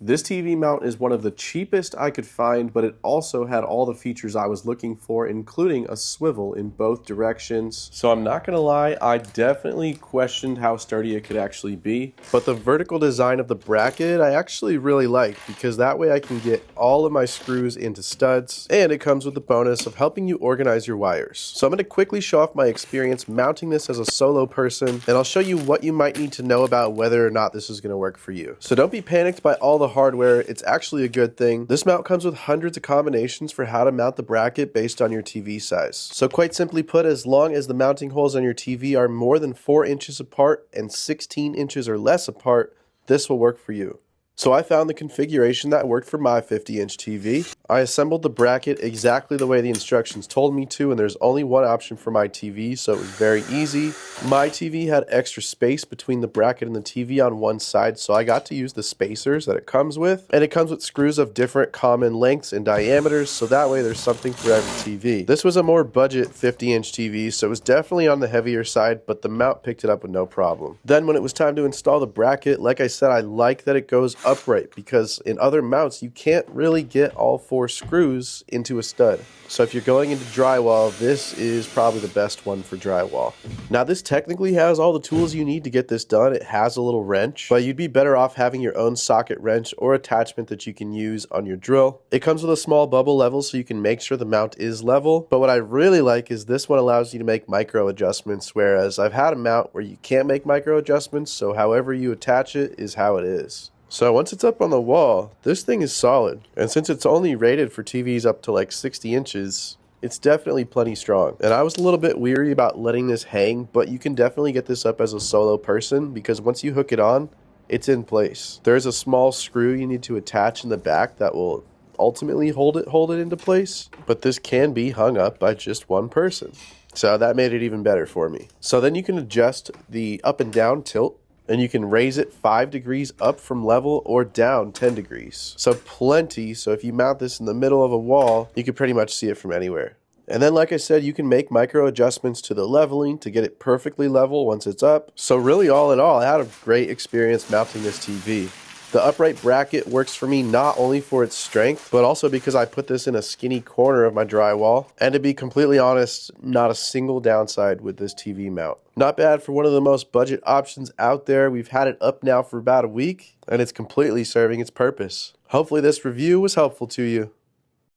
This TV mount is one of the cheapest I could find, but it also had all the features I was looking for, including a swivel in both directions. So I'm not gonna lie, I definitely questioned how sturdy it could actually be. But the vertical design of the bracket I actually really like, because that way I can get all of my screws into studs, and it comes with the bonus of helping you organize your wires. So I'm gonna quickly show off my experience mounting this as a solo person, and I'll show you what you might need to know about whether or not this is gonna work for you. So don't be panicked by all the hardware, it's actually a good thing. This mount comes with hundreds of combinations for how to mount the bracket based on your TV size. So quite simply put, as long as the mounting holes on your TV are more than 4 inches apart and 16 inches or less apart, this will work for you. So I found the configuration that worked for my 50-inch TV. I assembled the bracket exactly the way the instructions told me to, and there's only one option for my TV, so it was very easy. My TV had extra space between the bracket and the TV on one side, so I got to use the spacers that it comes with. And it comes with screws of different common lengths and diameters, so that way there's something for every TV. This was a more budget 50-inch TV, so it was definitely on the heavier side, but the mount picked it up with no problem. Then when it was time to install the bracket, like I said, I like that it goes upright, because in other mounts you can't really get all 4 screws into a stud. So if you're going into drywall, this is probably the best one for drywall. Now this technically has all the tools you need to get this done. It has a little wrench, but you'd be better off having your own socket wrench or attachment that you can use on your drill. It comes with a small bubble level so you can make sure the mount is level, but what I really like is this one allows you to make micro adjustments, whereas I've had a mount where you can't make micro adjustments, so however you attach it is how it is. So once it's up on the wall, this thing is solid. And since it's only rated for TVs up to like 60 inches, it's definitely plenty strong. And I was a little bit weary about letting this hang, but you can definitely get this up as a solo person, because once you hook it on, it's in place. There's a small screw you need to attach in the back that will ultimately hold it into place, but this can be hung up by just one person. So that made it even better for me. So then you can adjust the up and down tilt, and you can raise it 5 degrees up from level or down 10 degrees. So plenty, so if you mount this in the middle of a wall, you can pretty much see it from anywhere. And then like I said, you can make micro adjustments to the leveling to get it perfectly level once it's up. So really all in all, I had a great experience mounting this TV. The upright bracket works for me not only for its strength, but also because I put this in a skinny corner of my drywall. And to be completely honest, not a single downside with this TV mount. Not bad for one of the most budget options out there. We've had it up now for about a week, and it's completely serving its purpose. Hopefully this review was helpful to you.